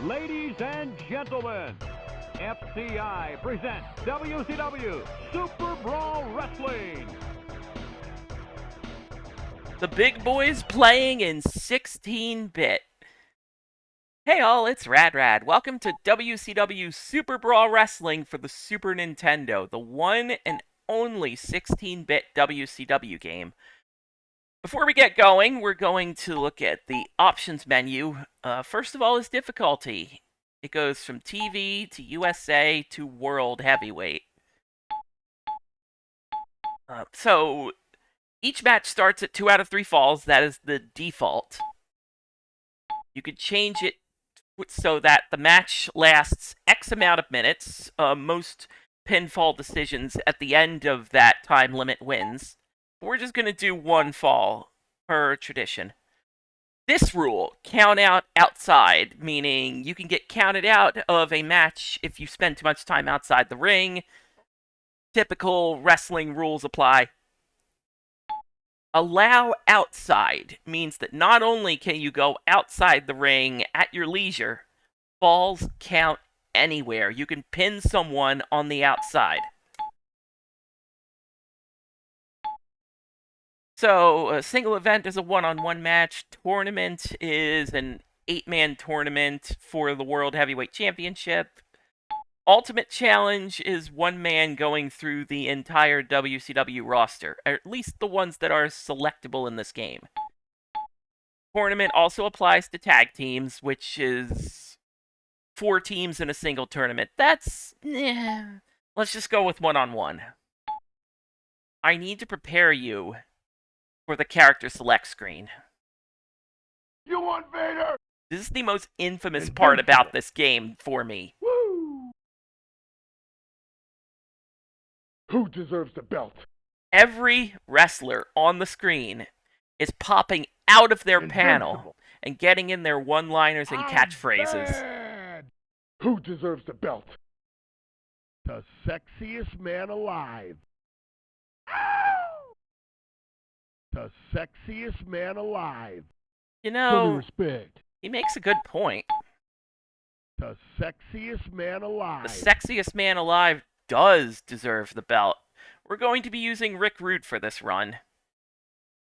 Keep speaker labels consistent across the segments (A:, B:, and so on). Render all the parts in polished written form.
A: Ladies and gentlemen, FCI presents WCW Super Brawl Wrestling.
B: The big boys playing in 16-bit. Hey all, it's Rad. Welcome to WCW Super Brawl Wrestling for the Super Nintendo, the one and only 16-bit WCW game. Before we get going, we're going to look at the options menu. First of all is difficulty. It goes from TV to USA to World Heavyweight. So each match starts at 2 out of 3 falls. That is the default. You could change it so that the match lasts X amount of minutes. Most pinfall decisions at the end of that time limit wins. We're just going to do 1 fall per tradition. This rule, count out outside, meaning you can get counted out of a match if you spend too much time outside the ring. Typical wrestling rules apply. Allow outside means that not only can you go outside the ring at your leisure, falls count anywhere. You can pin someone on the outside. So, a single event is a one-on-one match. Tournament is an 8-man tournament for the World Heavyweight Championship. Ultimate Challenge is 1 man going through the entire WCW roster, or at least the ones that are selectable in this game. Tournament also applies to tag teams, which is 4 teams in a single tournament. Let's just go with one-on-one. I need to prepare you for the character select screen.
C: You want Vader?
B: This is the most infamous part about this game for me.
C: Woo! Who deserves the belt?
B: Every wrestler on the screen is popping out of their panel and getting in their one-liners and catchphrases.
C: Bad. Who deserves the belt? The sexiest man alive. Ow! The sexiest man alive.
B: You
C: Show me
B: know,
C: respect.
B: he makes a good point.
C: The sexiest man alive.
B: The sexiest man alive does deserve the belt. We're going to be using Rick Rude for this run.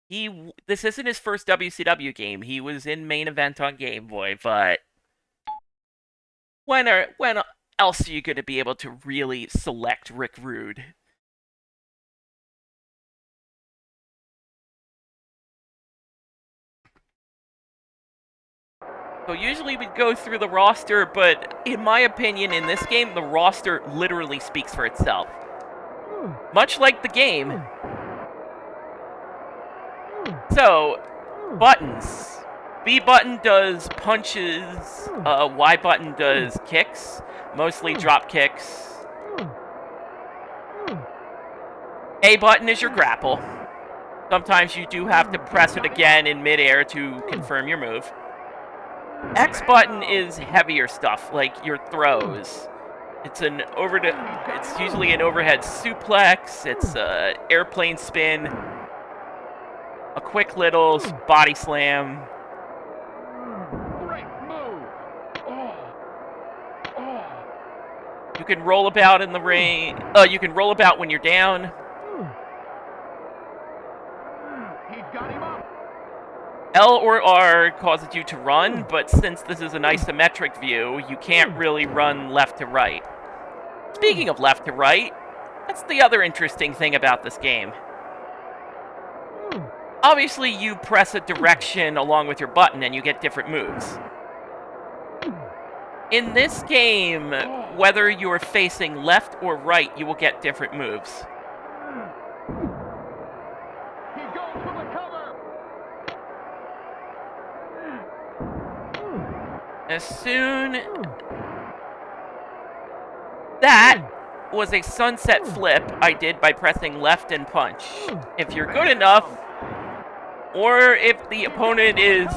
B: This isn't his first WCW game. He was in Main Event on Game Boy, but when else are you going to be able to really select Rick Rude? So usually we'd go through the roster, but in my opinion, in this game, the roster literally speaks for itself. Much like the game. So, buttons. B button does punches, Y button does kicks, mostly drop kicks. A button is your grapple. Sometimes you do have to press it again in midair to confirm your move. X button is heavier stuff, like your throws. It's usually an overhead suplex, it's an airplane spin, a quick little body slam.
C: Great move.
B: You can roll about in the ring. You can roll about when you're down.
C: He's got him up.
B: L or R causes you to run, but since this is an isometric view, you can't really run left to right. Speaking of left to right, that's the other interesting thing about this game. Obviously, you press a direction along with your button and you get different moves. In this game, whether you're facing left or right, you will get different moves.
C: He goes for the cover.
B: As soon... That was a sunset flip I did by pressing left and punch. If you're good enough, or if the opponent is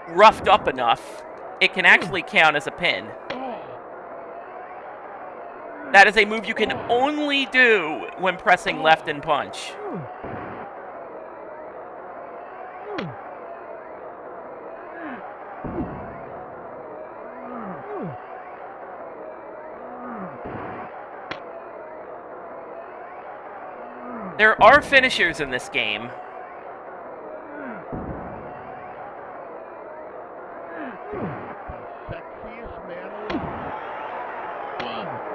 B: roughed up enough, it can actually count as a pin. That is a move you can only do when pressing left and punch. There are finishers in this game.
C: The sexiest man alive.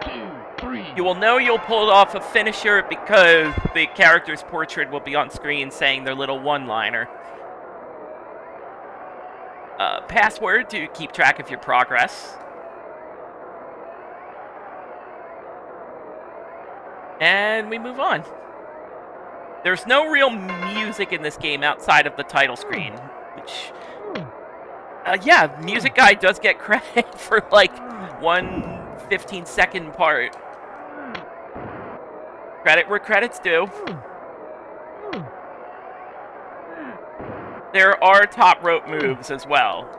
C: 1, 2, 3.
B: You will know you'll pull off a finisher because the character's portrait will be on screen saying their little one-liner. Password to keep track of your progress. And we move on. There's no real music in this game outside of the title screen, which... yeah, Music Guy does get credit for, like, one 15-second part. Credit where credit's due. There are top rope moves as well.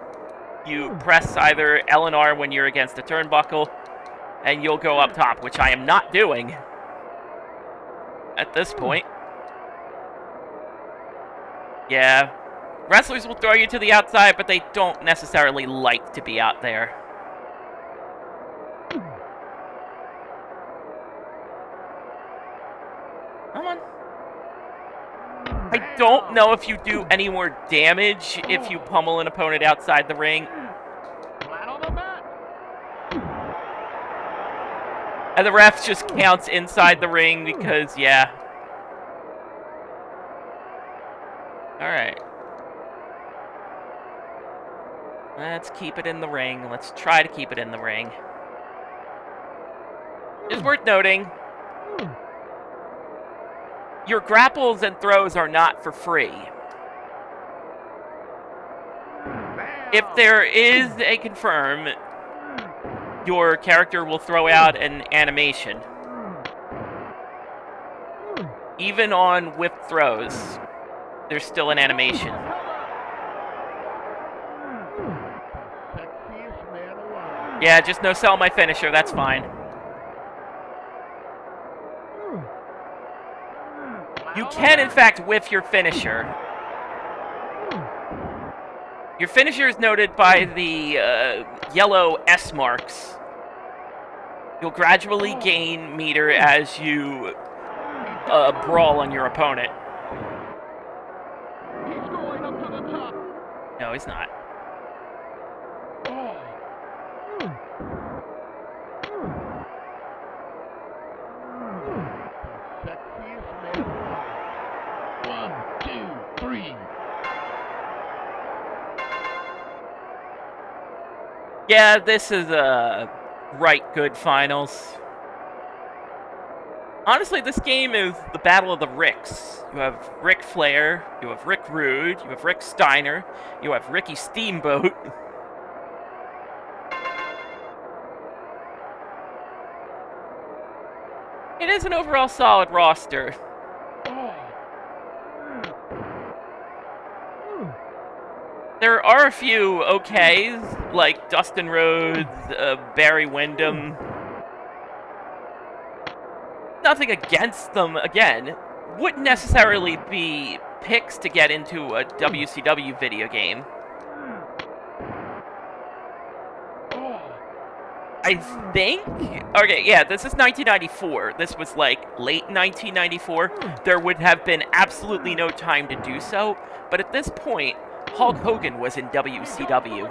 B: You press either L and R when you're against a turnbuckle, and you'll go up top, which I am not doing at this point. Yeah, wrestlers will throw you to the outside, but they don't necessarily like to be out there. Come on. I don't know if you do any more damage if you pummel an opponent outside the ring.
C: Flat on the mat.
B: And the ref just counts inside the ring because, yeah. Alright. Let's keep it in the ring. Let's try to keep it in the ring. It's worth noting, your grapples and throws are not for free. If there is a confirm, your character will throw out an animation. Even on whipped throws, there's still an animation.
C: The sexiest man alive.
B: Yeah, just no sell my finisher, that's fine. You can, in fact, whiff your finisher. Your finisher is noted by the yellow S marks. You'll gradually gain meter as you brawl on your opponent.
C: He's going up to the top.
B: No, he's not.
C: The sexiest man alive. 1, 2, 3.
B: Yeah, this is a right good finals. Honestly, this game is the battle of the Ricks. You have Ric Flair, you have Rick Rude, you have Rick Steiner, you have Ricky Steamboat. It is an overall solid roster. There are a few okays, like Dustin Rhodes, Barry Windham. Nothing against them, again. Wouldn't necessarily be picks to get into a WCW video game. I think... Okay, yeah, this is 1994. This was, like, late 1994. There would have been absolutely no time to do so, but at this point, Hulk Hogan was in WCW.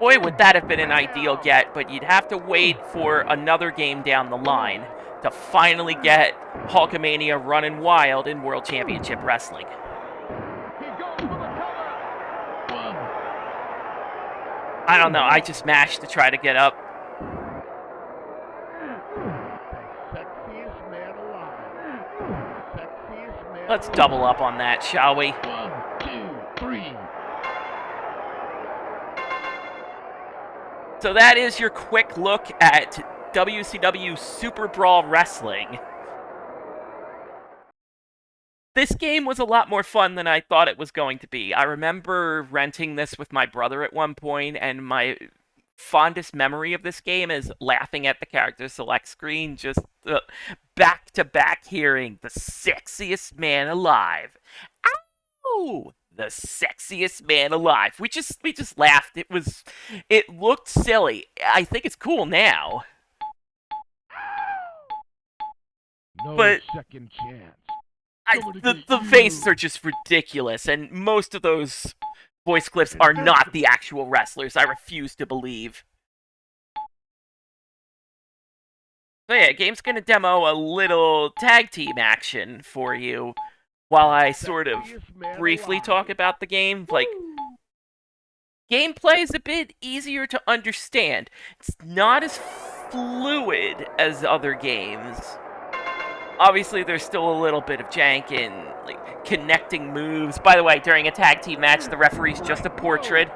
B: Boy, would that have been an ideal get, but you'd have to wait for another game down the line to finally get Hulkamania running wild in World Championship Wrestling. I don't know, I just mashed to try to get up. Let's double up on that, shall we?
C: 1, 2, 3.
B: So that is your quick look at WCW SuperBrawl Wrestling. This game was a lot more fun than I thought it was going to be. I remember renting this with my brother at one point, and my fondest memory of this game is laughing at the character select screen, just back-to-back hearing the sexiest man alive. Ow! The sexiest man alive. We just laughed. It looked silly. I think it's cool now.
C: No
B: But
C: second chance.
B: the faces are just ridiculous, and most of those voice clips are not the actual wrestlers. I refuse to believe. So yeah, game's gonna demo a little tag team action for you while I sort of briefly talk about the game. Like, gameplay is a bit easier to understand. It's not as fluid as other games. Obviously, there's still a little bit of jank in like connecting moves. By the way, during a tag team match, the referee's just a portrait.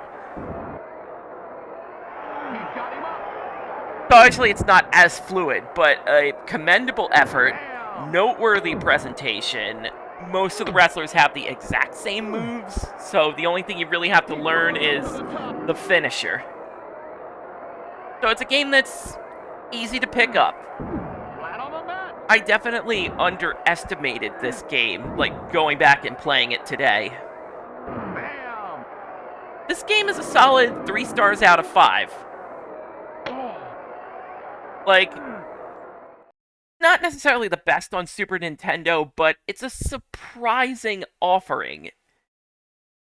B: So actually, it's not as fluid, but a commendable effort, noteworthy presentation. Most of the wrestlers have the exact same moves, so the only thing you really have to learn is the finisher. So it's a game that's easy to pick up. I definitely underestimated this game, like going back and playing it today. This game is a solid 3 stars out of 5. Like, not necessarily the best on Super Nintendo, but it's a surprising offering.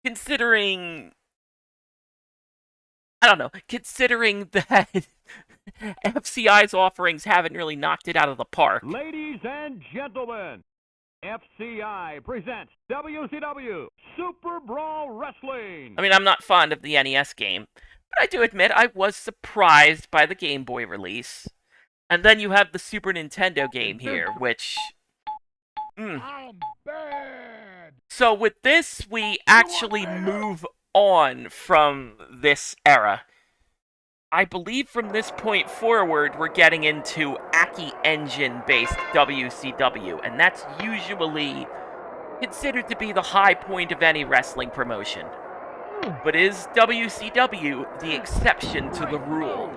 B: Considering... I don't know, considering that FCI's offerings haven't really knocked it out of the park.
A: Ladies and gentlemen, FCI presents WCW SuperBrawl Wrestling.
B: I mean, I'm not fond of the NES game, but I do admit I was surprised by the Game Boy release. And then you have the Super Nintendo game here, which...
C: I'm bad.
B: So with this, we actually move on from this era. I believe from this point forward, we're getting into Aki Engine-based WCW, and that's usually considered to be the high point of any wrestling promotion. But is WCW the exception to the rule?